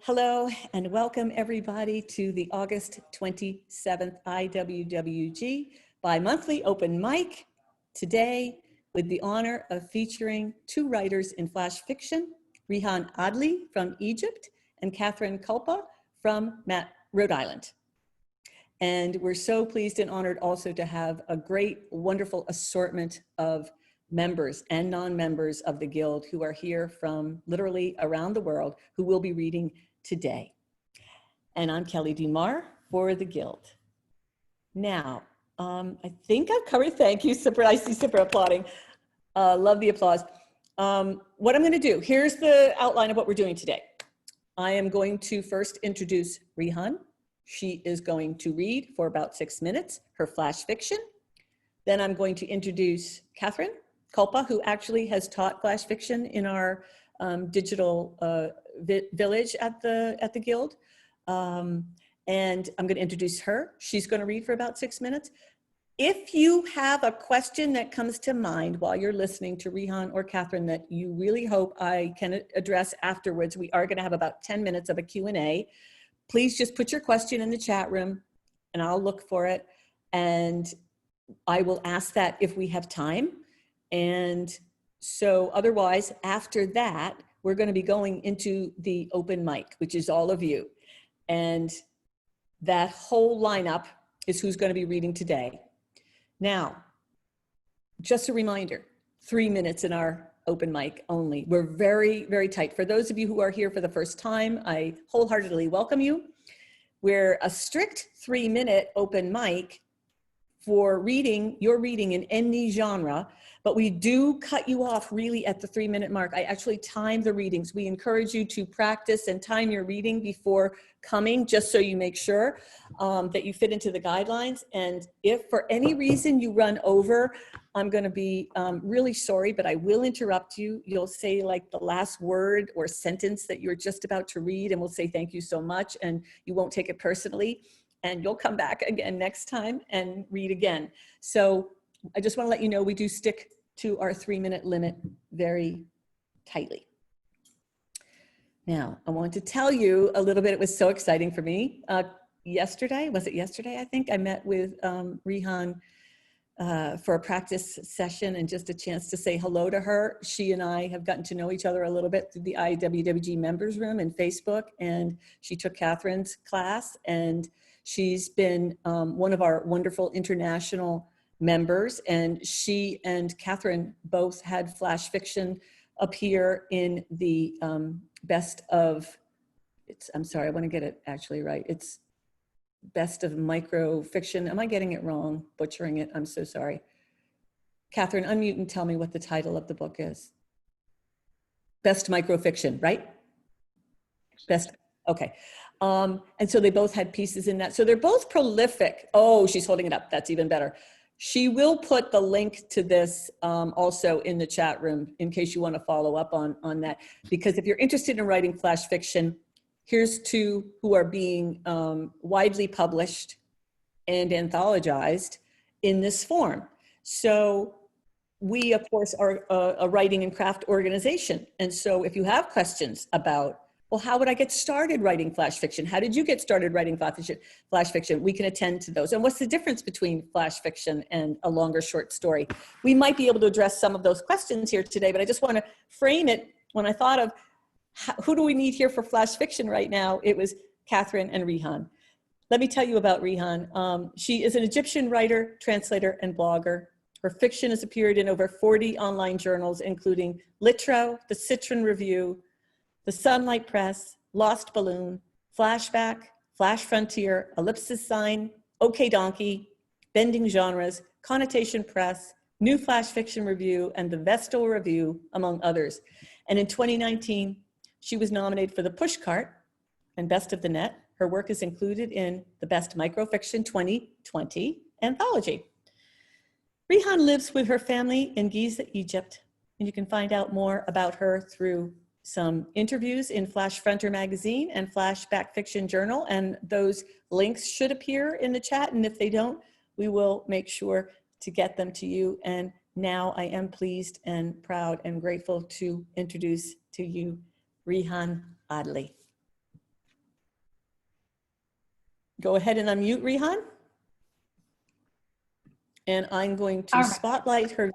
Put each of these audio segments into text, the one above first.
Hello and welcome everybody to the August 27th IWWG bi-monthly open mic. Today, with the honor of featuring two writers in flash fiction, Riham Adly from Egypt and Kathryn Kulpa from Rhode Island. And we're so pleased and honored also to have a great, wonderful assortment of members and non-members of the Guild who are here from literally around the world who will be reading today. And I'm Kelly DeMar for the Guild. Now, I think I've covered, thank you, Sipper, I see Sipper applauding. Love the applause. What I'm gonna do, here's the outline of what we're doing today. I am going to first introduce Riham. She is going to read for about 6 minutes her flash fiction. Then I'm going to introduce Kathryn Kulpa, who actually has taught flash fiction in our digital village at the Guild. And I'm going to introduce her. She's going to read for about 6 minutes. If you have a question that comes to mind while you're listening to Riham or Kathryn that you really hope I can address afterwards, we are going to have about 10 minutes of a Q&A. Please just put your question in the chat room and I'll look for it. And I will ask that if we have time. And so otherwise, after that, we're going to be going into the open mic, which is all of you. And that whole lineup is who's going to be reading today. Now, just a reminder, 3 minutes in our open mic only. We're very, very tight. For those of you who are here for the first time, I wholeheartedly welcome you. We're a strict 3-minute open mic for reading, your reading in any genre, but we do cut you off really at the 3-minute mark. I actually time the readings. We encourage you to practice and time your reading before coming, just so you make sure that you fit into the guidelines. And if for any reason you run over, I'm gonna be really sorry, but I will interrupt you. You'll say like the last word or sentence that you're just about to read, and we'll say thank you so much, and you won't take it personally. And you'll come back again next time and read again. So I just want to let you know we do stick to our 3-minute limit very tightly. Now, I want to tell you a little bit, it was so exciting for me. Yesterday, was it yesterday, I think, I met with Riham for a practice session and just a chance to say hello to her. She and I have gotten to know each other a little bit through the IWWG members room and Facebook, and she took Kathryn's class, and she's been one of our wonderful international members, and she and Kathryn both had flash fiction appear in the best of, I'm sorry, I want to get it actually right. It's best of micro fiction. Am I getting it wrong? Butchering it? I'm so sorry. Kathryn, unmute and tell me what the title of the book is. Best micro fiction, right? Best, okay. And so they both had pieces in that. So they're both prolific. Oh, she's holding it up. That's even better. She will put the link to this also in the chat room in case you want to follow up on that. Because if you're interested in writing flash fiction, here's two who are being widely published and anthologized in this form. So we, of course, are a writing and craft organization. And so if you have questions about, well, how would I get started writing flash fiction? How did you get started writing flash fiction? We can attend to those. And what's the difference between flash fiction and a longer short story? We might be able to address some of those questions here today, but I just want to frame it. When I thought of who do we need here for flash fiction right now, it was Kathryn and Riham. Let me tell you about Riham. She is an Egyptian writer, translator, and blogger. Her fiction has appeared in over 40 online journals, including Litro, the Citron Review, the Sunlight Press, Lost Balloon, Flashback, Flash Frontier, Ellipsis Sign, OK Donkey, Bending Genres, Connotation Press, New Flash Fiction Review, and the Vestal Review, among others. And in 2019, she was nominated for the Pushcart and Best of the Net. Her work is included in the Best Microfiction 2020 anthology. Riham lives with her family in Giza, Egypt, and you can find out more about her through some interviews in Flash Frontier magazine and Flashback Fiction Journal, and those links should appear in the chat, and if they don't, we will make sure to get them to you. And now I am pleased and proud and grateful to introduce to you Riham Adly. Go ahead and unmute Riham. And I'm going to spotlight her.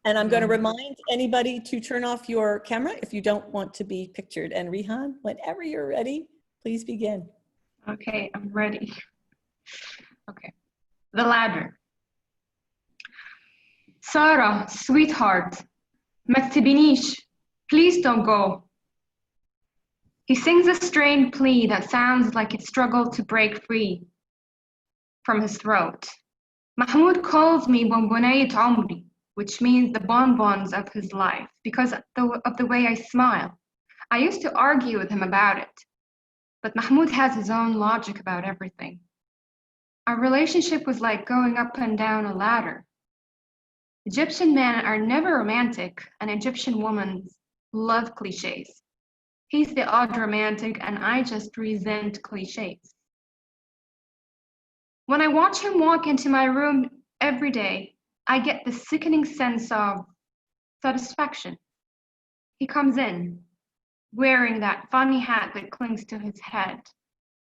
And I'm going to remind anybody to turn off your camera if you don't want to be pictured. And Riham, whenever you're ready, please begin. Okay, I'm ready. Okay. The ladder. Sarah, sweetheart, ما تسيبينيش. Please don't go. He sings a strained plea that sounds like it struggled to break free from his throat. Mahmoud calls me bonbonayet umri, which means the bonbons of his life, because of the way I smile. I used to argue with him about it, but Mahmoud has his own logic about everything. Our relationship was like going up and down a ladder. Egyptian men are never romantic, and Egyptian women love cliches. He's the odd romantic, and I just resent cliches. When I watch him walk into my room every day, I get the sickening sense of satisfaction. He comes in, wearing that funny hat that clings to his head,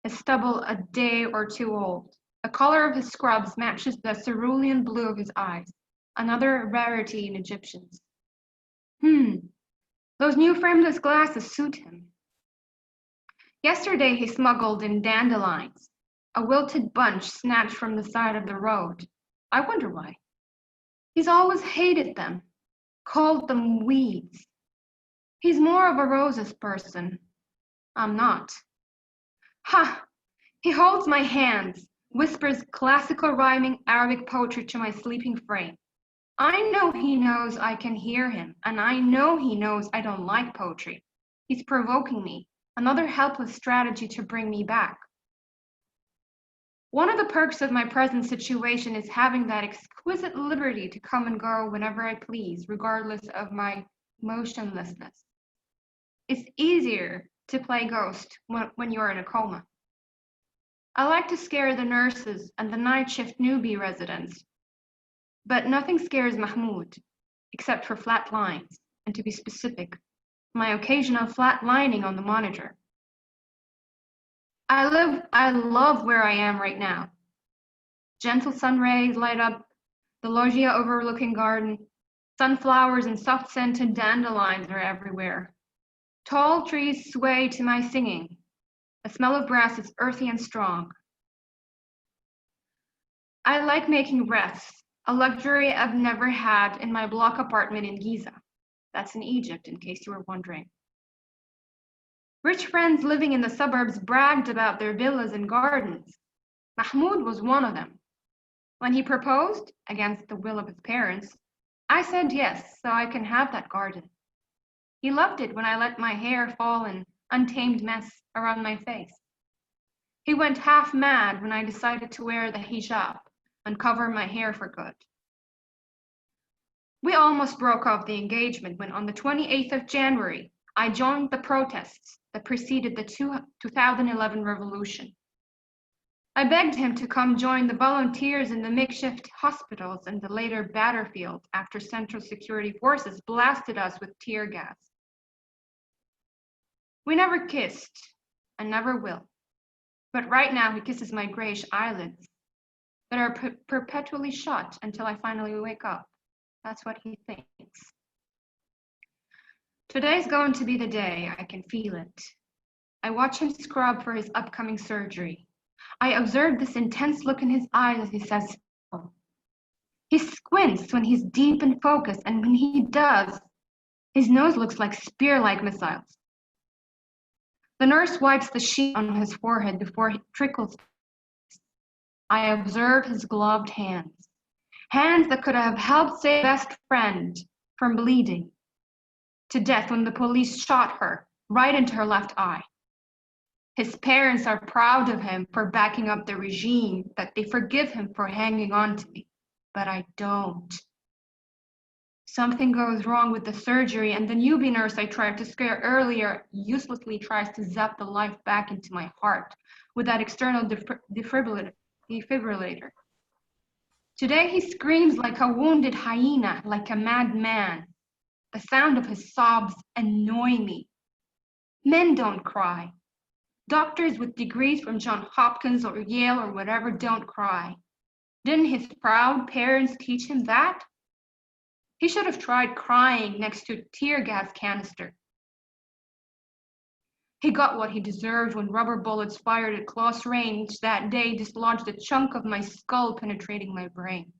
his stubble a day or two old. The color of his scrubs matches the cerulean blue of his eyes, another rarity in Egyptians. Those new frameless glasses suit him. Yesterday he smuggled in dandelions, a wilted bunch snatched from the side of the road. I wonder why. He's always hated them, called them weeds. He's more of a roses person. I'm not. Ha! He holds my hands, whispers classical rhyming Arabic poetry to my sleeping frame. I know he knows I can hear him, and I know he knows I don't like poetry. He's provoking me, another helpless strategy to bring me back. One of the perks of my present situation is having that exquisite liberty to come and go whenever I please, regardless of my motionlessness. It's easier to play ghost when you're in a coma. I like to scare the nurses and the night shift newbie residents, but nothing scares Mahmoud, except for flat lines, and to be specific, my occasional flat lining on the monitor. I love where I am right now. Gentle sun rays light up the loggia overlooking garden. Sunflowers and soft-scented dandelions are everywhere. Tall trees sway to my singing. The smell of grass is earthy and strong. I like making breaths, a luxury I've never had in my block apartment in Giza. That's in Egypt, in case you were wondering. Rich friends living in the suburbs bragged about their villas and gardens. Mahmoud was one of them. When he proposed, against the will of his parents, I said yes, so I can have that garden. He loved it when I let my hair fall in untamed mess around my face. He went half mad when I decided to wear the hijab and cover my hair for good. We almost broke off the engagement when on the 28th of January, I joined the protests that preceded the 2011 revolution. I begged him to come join the volunteers in the makeshift hospitals and the later battlefield after Central Security Forces blasted us with tear gas. We never kissed and never will, but right now he kisses my grayish eyelids that are perpetually shut until I finally wake up. That's what he thinks. Today's going to be the day. I can feel it. I watch him scrub for his upcoming surgery. I observe this intense look in his eyes as he says, oh. He squints when he's deep in focus, and when he does, his nose looks like spear-like missiles. The nurse wipes the sheet on his forehead before he trickles. I observe his gloved hands, hands that could have helped save best friend from bleeding to death when the police shot her right into her left eye. His parents are proud of him for backing up the regime, that they forgive him for hanging on to me, but I don't. Something goes wrong with the surgery, and the newbie nurse I tried to scare earlier uselessly tries to zap the life back into my heart with that external defibrillator. Today he screams like a wounded hyena, like a madman. The sound of his sobs annoy me. Men don't cry. Doctors with degrees from Johns Hopkins or Yale or whatever don't cry. Didn't his proud parents teach him that? He should have tried crying next to a tear gas canister. He got what he deserved when rubber bullets fired at close range that day dislodged a chunk of my skull penetrating my brain.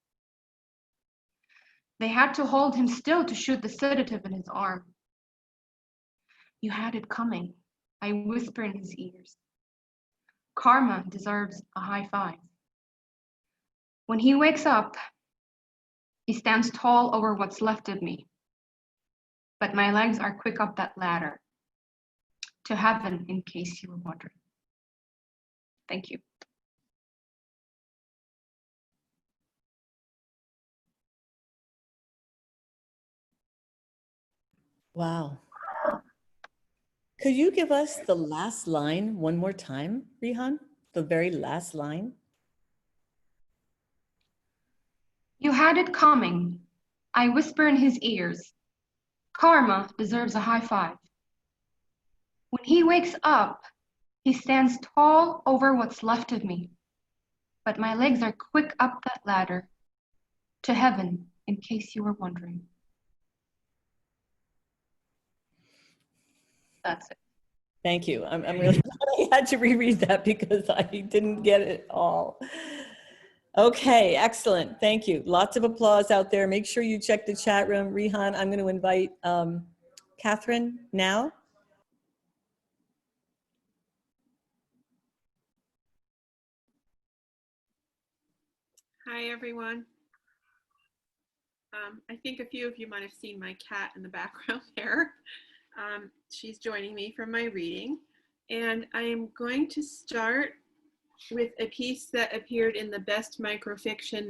They had to hold him still to shoot the sedative in his arm. You had it coming, I whisper in his ears. Karma deserves a high five. When he wakes up, he stands tall over what's left of me. But my legs are quick up that ladder. To heaven, in case you were wondering. Thank you. Wow. Could you give us the last line one more time, Riham? The very last line? You had it coming, I whisper in his ears. Karma deserves a high five. When he wakes up, he stands tall over what's left of me. But my legs are quick up that ladder. To heaven, in case you were wondering. That's it. Thank you. I'm really glad I had to reread that because I didn't get it all. Okay, excellent. Thank you. Lots of applause out there. Make sure you check the chat room. Riham, I'm going to invite Kathryn now. Hi, everyone. I think a few of you might have seen my cat in the background there. She's joining me for my reading. And I am going to start with a piece that appeared in the Best Microfiction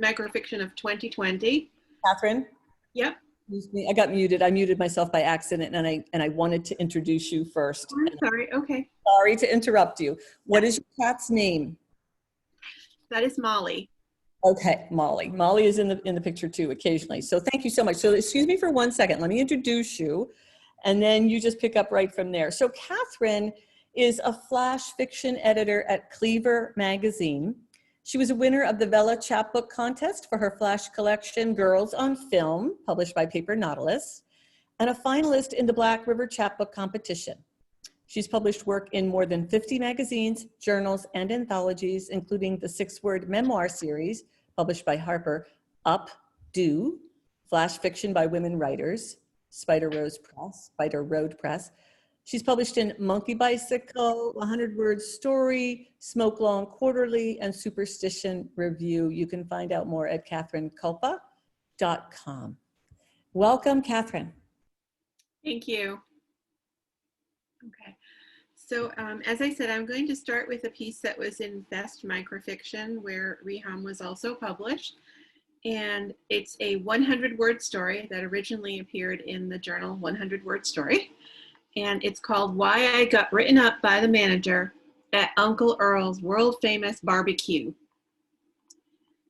Microfiction of 2020. Kathryn? Yep. Excuse me, I got muted. I muted myself by accident and I wanted to introduce you first. Oh, I'm sorry, okay. Sorry to interrupt you. What is your cat's name? That is Molly. Okay, Molly. Molly is in the picture too occasionally. So thank you so much. So excuse me for 1 second. Let me introduce you and then you just pick up right from there. So Kathryn is a flash fiction editor at Cleaver magazine. She was a winner of the Vela Chapbook Contest for her flash collection, Girls on Film, published by Paper Nautilus, and a finalist in the Black River Chapbook Competition. She's published work in more than 50 magazines, journals, and anthologies, including the 6-word memoir series published by Harper, Up, Do, flash fiction by women writers, Spider Road Press. She's published in Monkey Bicycle, 100-Word Story, Smoke Long Quarterly, and Superstition Review. You can find out more at KathrynKulpa.com. Welcome, Kathryn. Thank you. Okay. So as I said, I'm going to start with a piece that was in Best Microfiction, where Riham was also published. And it's a 100-word story that originally appeared in the journal 100-Word Story. And it's called Why I Got Written Up by the Manager at Uncle Earl's World Famous Barbecue.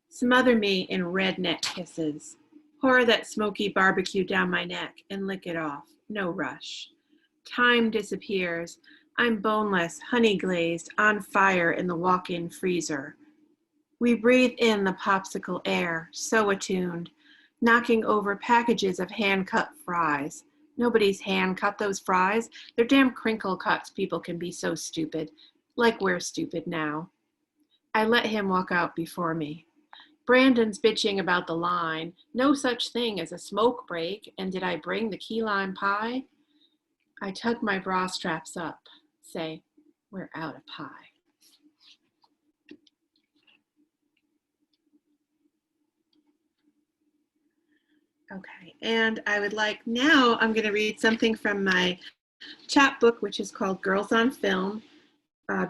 Smother me in redneck kisses. Pour that smoky barbecue down my neck and lick it off. No rush. Time disappears. I'm boneless, honey glazed, on fire in the walk-in freezer. We breathe in the popsicle air, so attuned, knocking over packages of hand-cut fries. Nobody's hand-cut those fries. They're damn crinkle cuts. People can be so stupid, like we're stupid now. I let him walk out before me. Brandon's bitching about the line. No such thing as a smoke break, and did I bring the key lime pie? I tug my bra straps up, say, we're out of pie. Okay, and I would like, now I'm going to read something from my chapbook, which is called Girls on Film.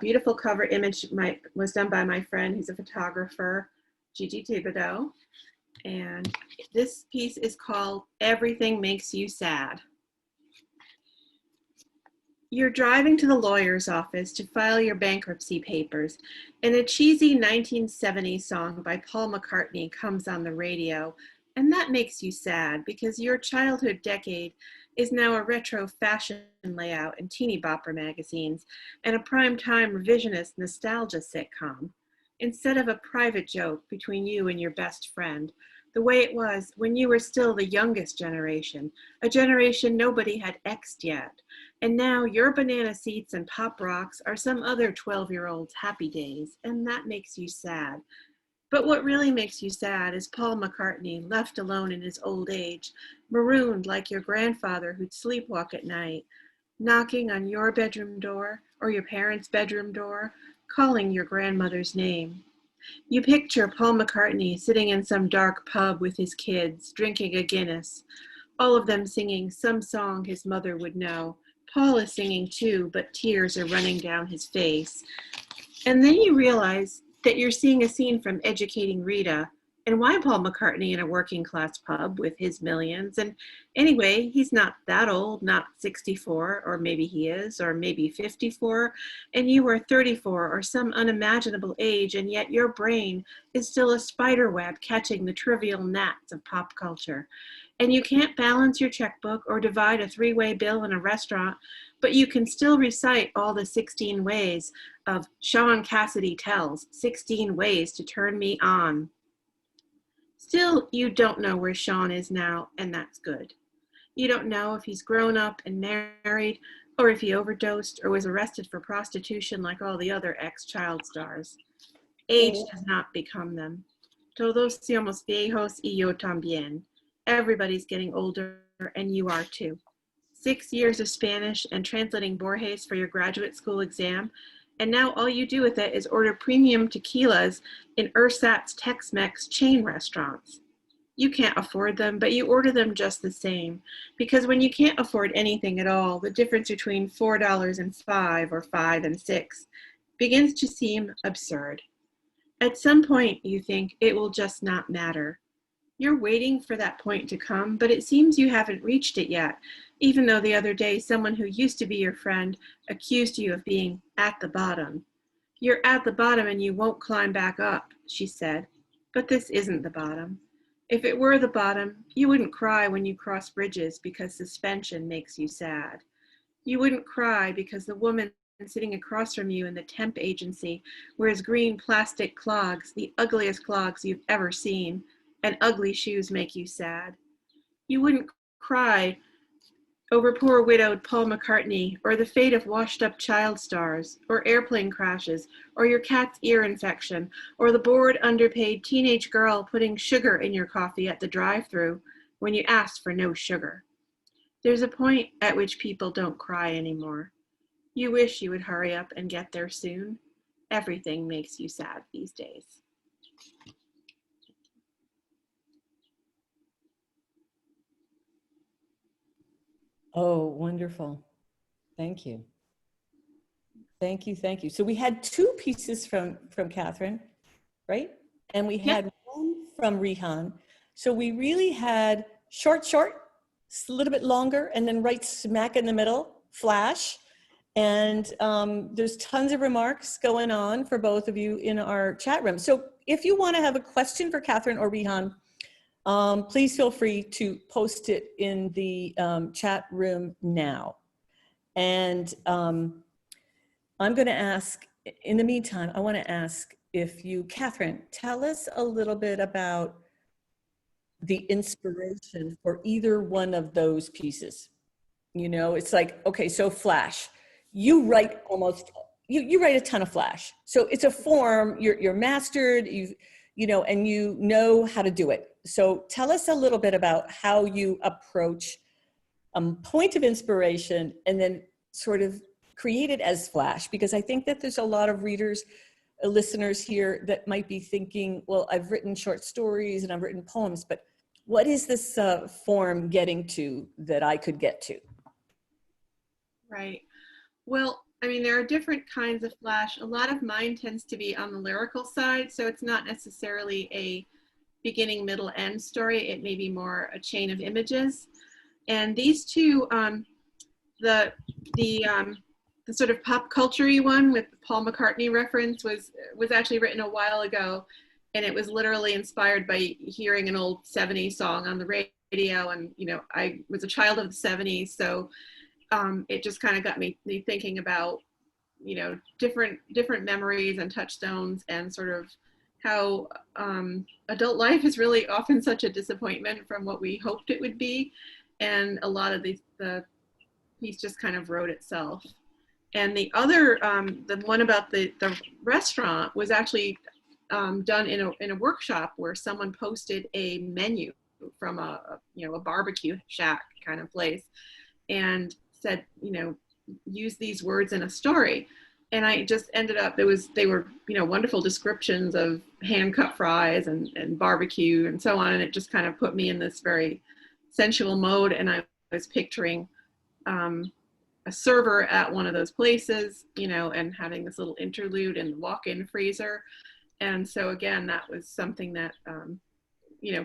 Beautiful cover image was done by my friend who's a photographer, Gigi Thibodeau. And this piece is called Everything Makes You Sad. You're driving to the lawyer's office to file your bankruptcy papers, and a cheesy 1970s song by Paul McCartney comes on the radio, and that makes you sad because your childhood decade is now a retro fashion layout in teeny bopper magazines and a primetime revisionist nostalgia sitcom, instead of a private joke between you and your best friend, the way it was when you were still the youngest generation, a generation nobody had X'd yet. And now your banana seats and pop rocks are some other 12-year-old's happy days, and that makes you sad. But what really makes you sad is Paul McCartney, left alone in his old age, marooned like your grandfather who'd sleepwalk at night, knocking on your bedroom door or your parents' bedroom door, calling your grandmother's name. You picture Paul McCartney sitting in some dark pub with his kids, drinking a Guinness, all of them singing some song his mother would know. Paul is singing too, but tears are running down his face. And then you realize that you're seeing a scene from Educating Rita, and why Paul McCartney in a working class pub with his millions? And anyway, he's not that old, not 64, or maybe he is, or maybe 54, and you are 34 or some unimaginable age, and yet your brain is still a spider web catching the trivial gnats of pop culture. And you can't balance your checkbook or divide a three-way bill in a restaurant, but you can still recite all the 16 ways of Sean Cassidy Tells, 16 ways to turn me on. Still, you don't know where Sean is now, and that's good. You don't know if he's grown up and married, or if he overdosed or was arrested for prostitution like all the other ex-child stars. Age does not become them. Todos somos viejos y yo también. Everybody's getting older, and you are too. 6 years of Spanish and translating Borges for your graduate school exam, and now all you do with it is order premium tequilas in Ursat's Tex-Mex chain restaurants. You can't afford them, but you order them just the same, because when you can't afford anything at all, the difference between $4 and $5 or $5 and $6 begins to seem absurd. At some point, you think it will just not matter. You're waiting for that point to come, but it seems you haven't reached it yet, even though the other day someone who used to be your friend accused you of being at the bottom. You're at the bottom and you won't climb back up, she said. But this isn't the bottom. If it were the bottom, you wouldn't cry when you cross bridges because suspension makes you sad. You wouldn't cry because the woman sitting across from you in the temp agency wears green plastic clogs, the ugliest clogs you've ever seen, and ugly shoes make you sad. You wouldn't cry over poor widowed Paul McCartney, or the fate of washed up child stars, or airplane crashes, or your cat's ear infection, or the bored, underpaid teenage girl putting sugar in your coffee at the drive-thru when you asked for no sugar. There's a point at which people don't cry anymore. You wish you would hurry up and get there soon. Everything makes you sad these days. Oh, wonderful. Thank you. Thank you, thank you. So we had two pieces from Kathryn, right? And we had one from Riham. So we really had short, a little bit longer, and then right smack in the middle, flash. And there's tons of remarks going on for both of you in our chat room. So if you want to have a question for Kathryn or Riham, please feel free to post it in the chat room now. And I'm going to ask, in the meantime, I want to ask if you, Kathryn, tell us a little bit about the inspiration for either one of those pieces. You know, it's like, okay, so flash, you write almost, you write a ton of flash. So it's a form, you're mastered, you know, and you know how to do it. So tell us a little bit about how you approach a point of inspiration and then sort of create it as flash, because I think that there's a lot of readers, listeners here that might be thinking, well, I've written short stories and I've written poems, but what is this form getting to that I could get to? Right. Well, I mean, there are different kinds of flash. A lot of mine tends to be on the lyrical side, so it's not necessarily a beginning, middle, end story. It may be more a chain of images. And these two, the sort of pop culture-y one with the Paul McCartney reference was actually written a while ago, and it was literally inspired by hearing an old 70s song on the radio, and I was a child of the 70s, so it just kind of got me thinking about different memories and touchstones, and sort of how adult life is really often such a disappointment from what we hoped it would be, and a lot of the piece just kind of wrote itself. And the other, the one about the restaurant was actually done in a workshop where someone posted a menu from a barbecue shack kind of place, and said, use these words in a story. And I just ended up, they were wonderful descriptions of hand cut fries and barbecue and so on, and it just kind of put me in this very sensual mode. And I was picturing a server at one of those places, and having this little interlude in the walk-in freezer. And so again, that was something that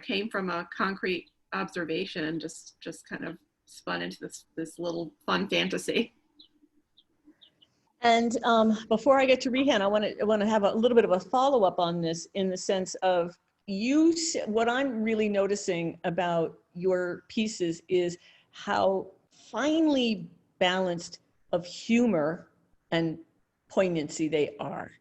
came from a concrete observation and just kind of spun into this little fun fantasy. And before I get to Riham, I want to have a little bit of a follow-up on this, in the sense of what I'm really noticing about your pieces is how finely balanced of humor and poignancy they are,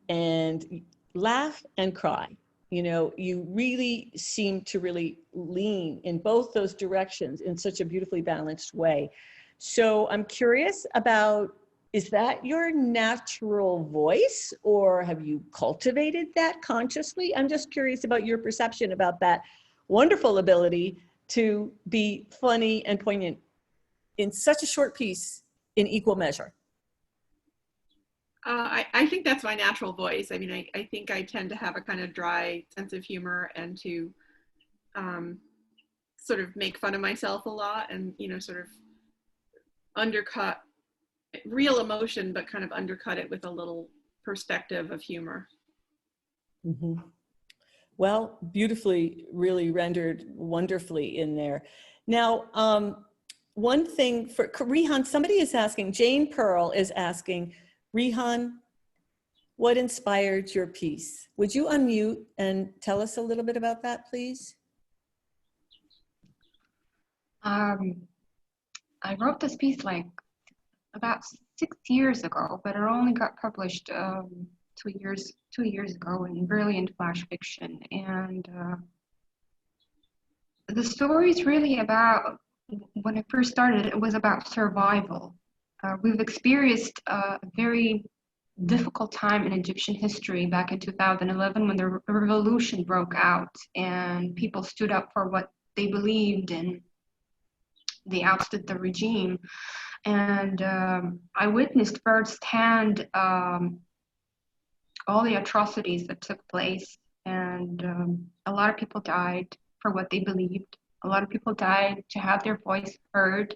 and laugh and cry. You really seem to really lean in both those directions in such a beautifully balanced way. So I'm curious about, is that your natural voice, or have you cultivated that consciously? I'm just curious about your perception about that wonderful ability to be funny and poignant in such a short piece in equal measure. I think that's my natural voice. I mean, I think I tend to have a kind of dry sense of humor, and to sort of make fun of myself a lot, and, sort of undercut real emotion, but kind of undercut it with a little perspective of humor. Mm-hmm. Well, beautifully, really rendered wonderfully in there. Now, one thing for Riham, somebody is asking, Jane Pearl is asking, Riham, what inspired your piece? Would you unmute and tell us a little bit about that, please? I wrote this piece like about 6 years ago, but it only got published 2 years ago in Brilliant Flash Fiction. And the story is really about, when I first started, it was about survival. We've experienced a very difficult time in Egyptian history back in 2011, when the revolution broke out and people stood up for what they believed, and they ousted the regime. And I witnessed firsthand all the atrocities that took place, and a lot of people died for what they believed. A lot of people died to have their voice heard.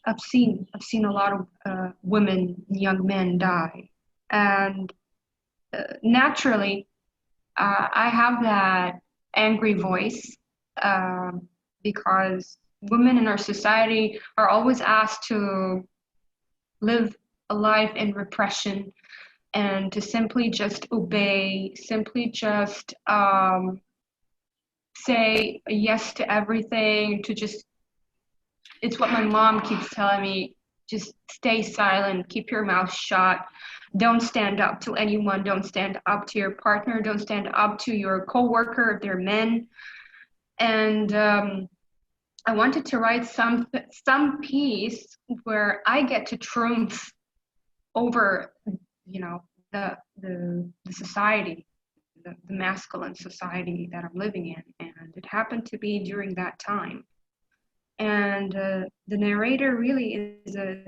I've seen a lot of women, young men die, and naturally, I have that angry voice because women in our society are always asked to live a life in repression, and to simply just obey, simply just say yes to everything, to just, it's what my mom keeps telling me, just stay silent, keep your mouth shut, don't stand up to anyone, don't stand up to your partner, don't stand up to your coworker if they're men. And I wanted to write some piece where I get to triumph over, the society, the masculine society that I'm living in, and it happened to be during that time. And the narrator really is a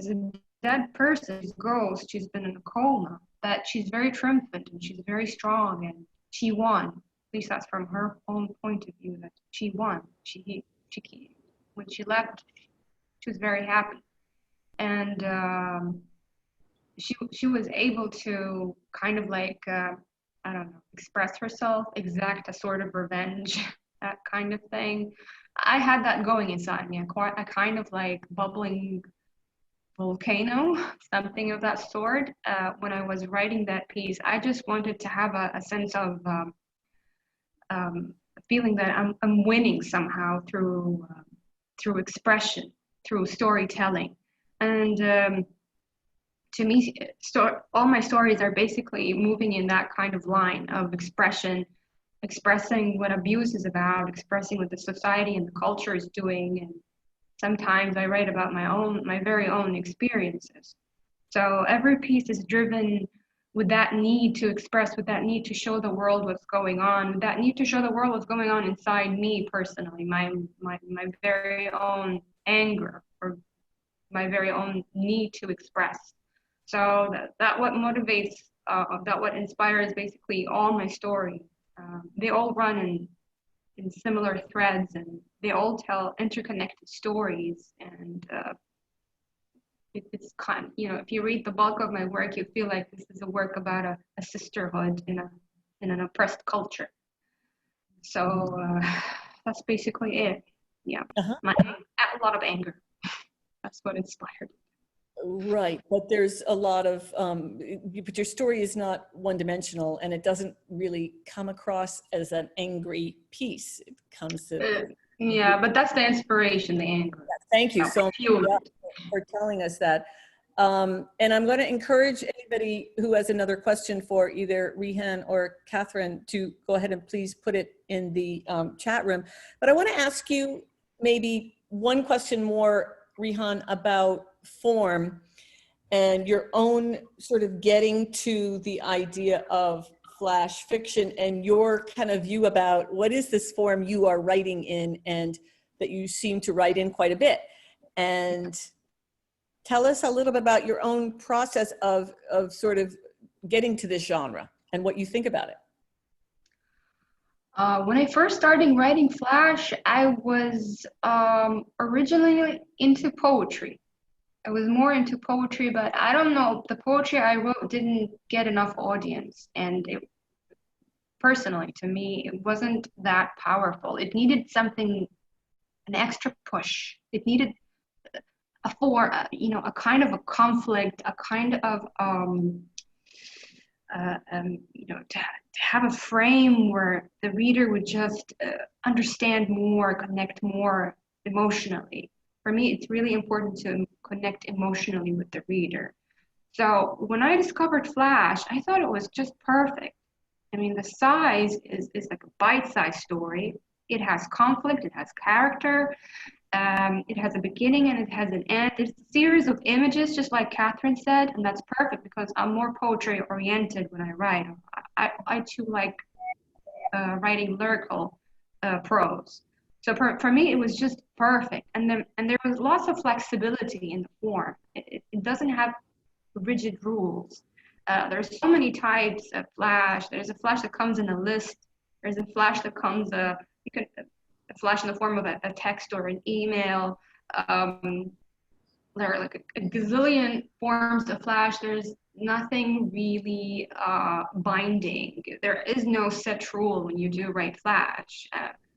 dead person's ghost. She's been in a coma, but she's very triumphant and she's very strong, and she won. At least that's from her own point of view, that she won. She when she left, she was very happy, and she was able to kind of like I don't know, express herself, exact a sort of revenge, that kind of thing. I had that going inside me, a kind of like bubbling volcano, something of that sort. When I was writing that piece, I just wanted to have a sense of feeling that I'm winning somehow through expression, through storytelling. And to me, all my stories are basically moving in that kind of line of expression, expressing what abuse is about, expressing what the society and the culture is doing. And sometimes I write about my very own experiences. So every piece is driven with that need to express, with that need to show the world what's going on, with that need to show the world what's going on inside me personally, my very own anger or my very own need to express. So that what motivates, that what inspires basically all my stories. They all run in similar threads, and they all tell interconnected stories. And it's kind of, if you read the bulk of my work, you feel like this is a work about a sisterhood in an oppressed culture. So that's basically it. Yeah, a lot of anger. That's what inspired. Right, but there's a lot of, but your story is not one-dimensional, and it doesn't really come across as an angry piece. It comes to... Yeah, but that's the inspiration, the anger. Thank you so much for telling us that. And I'm going to encourage anybody who has another question for either Riham or Kathryn to go ahead and please put it in the chat room. But I want to ask you maybe one question more, Riham, about form and your own sort of getting to the idea of flash fiction and your kind of view about what is this form you are writing in, and that you seem to write in quite a bit. And tell us a little bit about your own process of sort of getting to this genre and what you think about it. When I first started writing flash, I was originally into poetry. I was more into poetry, but I don't know, the poetry I wrote didn't get enough audience. And personally, to me, it wasn't that powerful. It needed something, an extra push. It needed a kind of a conflict, a kind of, to have a frame where the reader would just understand more, connect more emotionally. For me, it's really important to connect emotionally with the reader. So when I discovered Flash, I thought it was just perfect. I mean, the size is like a bite-sized story. It has conflict, it has character, it has a beginning and it has an end. It's a series of images, just like Kathryn said, and that's perfect because I'm more poetry-oriented when I write. I too like writing lyrical prose. So for me, it was just perfect. And there was lots of flexibility in the form. It doesn't have rigid rules. There's so many types of flash. There's a flash that comes in a list. There's a flash that comes, a flash in the form of a text or an email. There are like a gazillion forms of flash. There's nothing really binding. There is no set rule when you do write flash.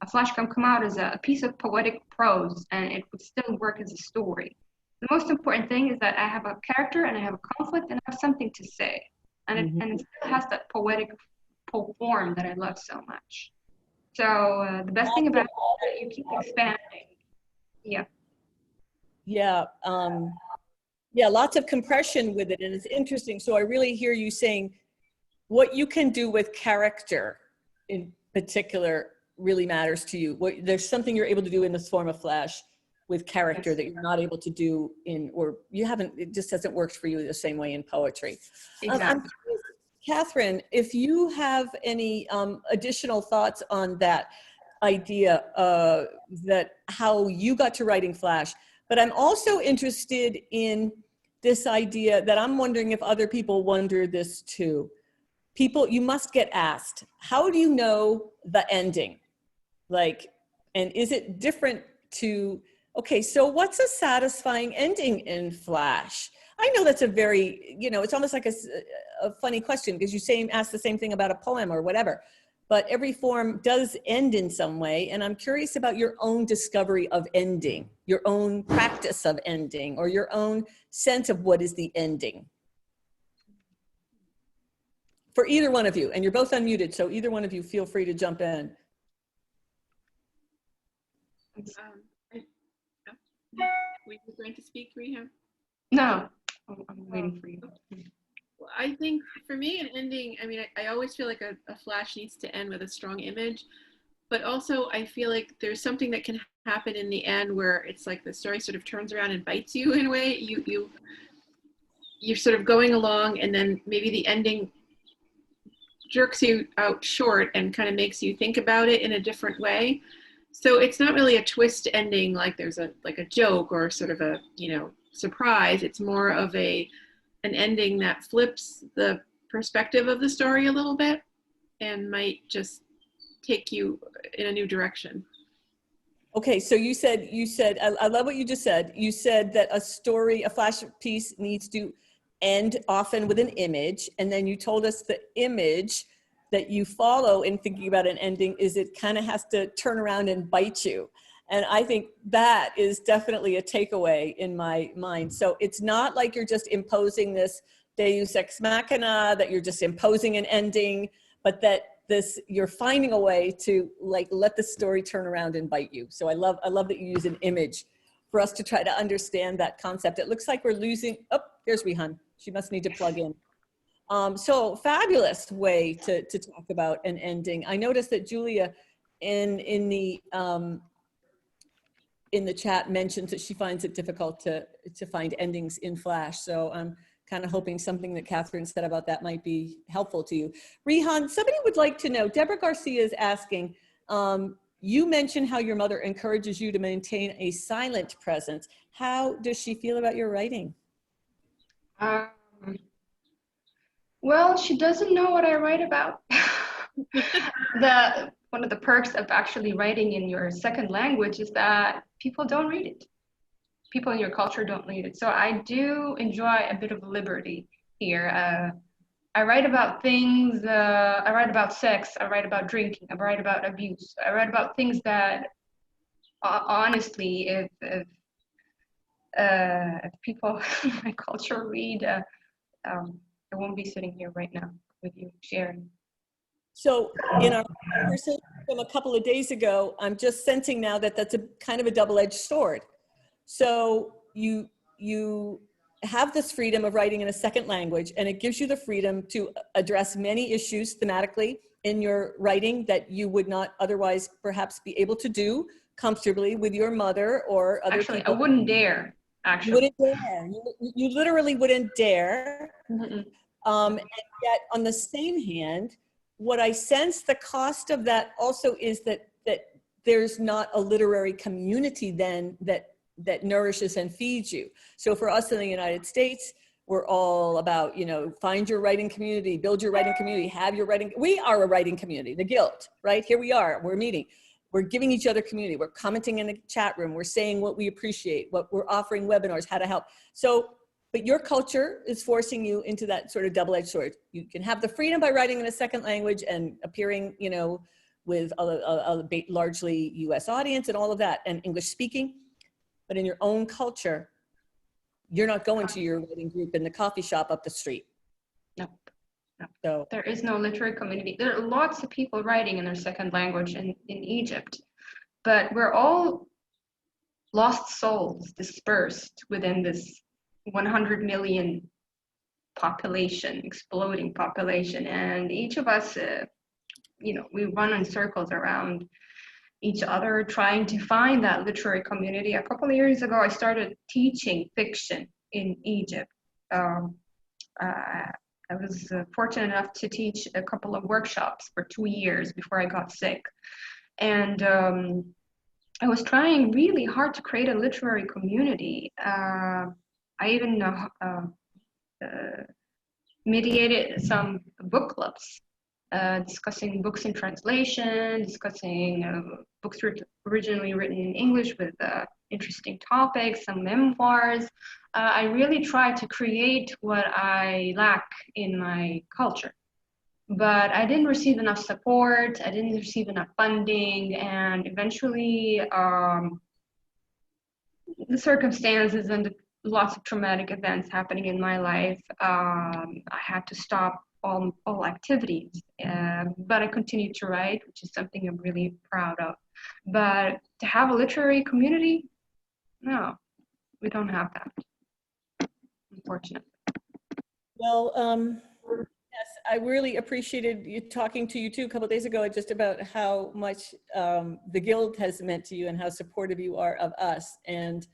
A flash can come out as a piece of poetic prose and it would still work as a story. The most important thing is that I have a character and I have a conflict and I have something to say. And it still has that poetic form that I love so much. So the best thing about it is that you keep expanding. Yeah. Yeah. Yeah, lots of compression with it. And it's interesting. So I really hear you saying what you can do with character in particular really matters to you. There's something you're able to do in this form of flash with character that you're not able to do in, or you haven't, it just hasn't worked for you the same way in poetry. Exactly. I'm curious, Kathryn, if you have any additional thoughts on that idea, that how you got to writing flash, but I'm also interested in this idea that I'm wondering if other people wonder this too. People, you must get asked, how do you know the ending? Like, and is it different to, okay, so what's a satisfying ending in Flash? I know that's a very, it's almost like a funny question because you ask the same thing about a poem or whatever, but every form does end in some way. And I'm curious about your own discovery of ending, your own practice of ending, or your own sense of what is the ending. for either one of you, and you're both unmuted, so either one of you feel free to jump in. Were you going to speak, Riham? No, I'm waiting for you. Well, I think for me, an ending, I mean, I always feel like a flash needs to end with a strong image, but also I feel like there's something that can happen in the end where it's like the story sort of turns around and bites you in a way. You're sort of going along, and then maybe the ending jerks you out short and kind of makes you think about it in a different way. So it's not really a twist ending, like there's a joke or sort of a, surprise. It's more of an ending that flips the perspective of the story a little bit and might just take you in a new direction. Okay, so you said, I love what you just said. You said that a story, a flash piece needs to end often with an image. And then you told us the image that you follow in thinking about an ending is it kind of has to turn around and bite you. And I think that is definitely a takeaway in my mind. So it's not like you're just imposing this deus ex machina, that you're just imposing an ending, but that you're finding a way to like let the story turn around and bite you. So I love that you use an image for us to try to understand that concept. It looks like we're losing, oh, there's Riham. She must need to plug in. So fabulous way to talk about an ending. I noticed that Julia in the chat mentions that she finds it difficult to find endings in Flash. So I'm kind of hoping something that Kathryn said about that might be helpful to you. Riham, somebody would like to know, Deborah Garcia is asking, you mentioned how your mother encourages you to maintain a silent presence. How does she feel about your writing? Well, she doesn't know what I write about. One of the perks of actually writing in your second language is that people don't read it. People in your culture don't read it. So I do enjoy a bit of liberty here. I write about things, I write about sex, I write about drinking, I write about abuse, I write about things that honestly, if people in my culture read, I won't be sitting here right now with you sharing. So in our conversation from a couple of days ago, I'm just sensing now that that's a kind of a double-edged sword. So you have this freedom of writing in a second language, and it gives you the freedom to address many issues thematically in your writing that you would not otherwise perhaps be able to do comfortably with your mother or other people. Actually, I wouldn't dare, actually. You wouldn't dare. You literally wouldn't dare. Mm-hmm. And yet, on the same hand, what I sense the cost of that also is that there's not a literary community then that nourishes and feeds you. So for us in the United States, we're all about, find your writing community, build your writing community, have your writing. We are a writing community, the Guild, right? Here we are, we're meeting. We're giving each other community. We're commenting in the chat room. We're saying what we appreciate, what we're offering webinars, how to help. So, but your culture is forcing you into that sort of double-edged sword. You can have the freedom by writing in a second language and appearing, with a largely US audience and all of that, and English speaking. But in your own culture, you're not going to your writing group in the coffee shop up the street. Nope. No. So there is no literary community. There are lots of people writing in their second language in Egypt, but we're all lost souls dispersed within this 100 million population, exploding population. And each of us, we run in circles around each other, trying to find that literary community. A couple of years ago, I started teaching fiction in Egypt. I was fortunate enough to teach a couple of workshops for 2 years before I got sick. And I was trying really hard to create a literary community. I even mediated some book clubs, discussing books in translation, discussing books originally written in English with interesting topics, some memoirs. I really tried to create what I lack in my culture. But I didn't receive enough support, I didn't receive enough funding, and eventually the circumstances and lots of traumatic events happening in my life, I had to stop all activities. But I continue to write, which is something I'm really proud of. But to have a literary community, no, we don't have that, unfortunately. Well, yes, I really appreciated you talking to you too a couple of days ago just about how much the Guild has meant to you and how supportive you are of us. And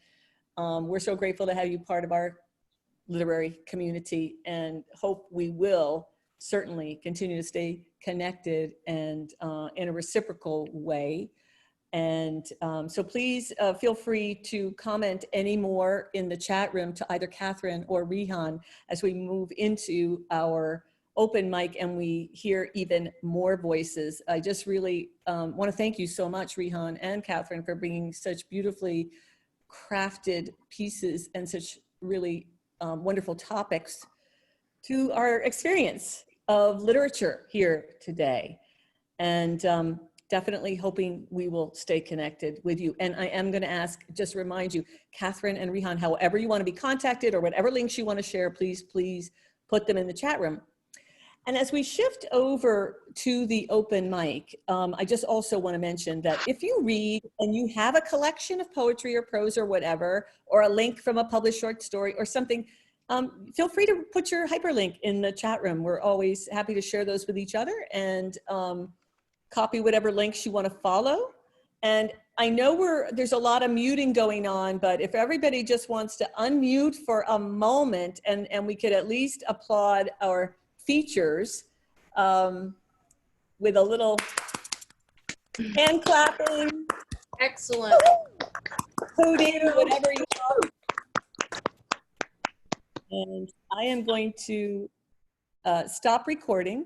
we're so grateful to have you part of our literary community, and hope we will certainly continue to stay connected and in a reciprocal way. And so please feel free to comment any more in the chat room to either Kathryn or Riham as we move into our open mic and we hear even more voices. I just really want to thank you so much, Riham and Kathryn, for bringing such beautifully crafted pieces and such really wonderful topics to our experience of literature here today. And definitely hoping we will stay connected with you. And I am going to ask, just remind you, Kathryn and Riham, however you want to be contacted or whatever links you want to share, please put them in the chat room. And as we shift over to the open mic, I just also want to mention that if you read and you have a collection of poetry or prose or whatever, or a link from a published short story or something, feel free to put your hyperlink in the chat room. We're always happy to share those with each other and copy whatever links you want to follow. And I know there's a lot of muting going on, but if everybody just wants to unmute for a moment and we could at least applaud our features with a little hand clapping. Excellent. Hooting, whatever you want. And I am going to stop recording.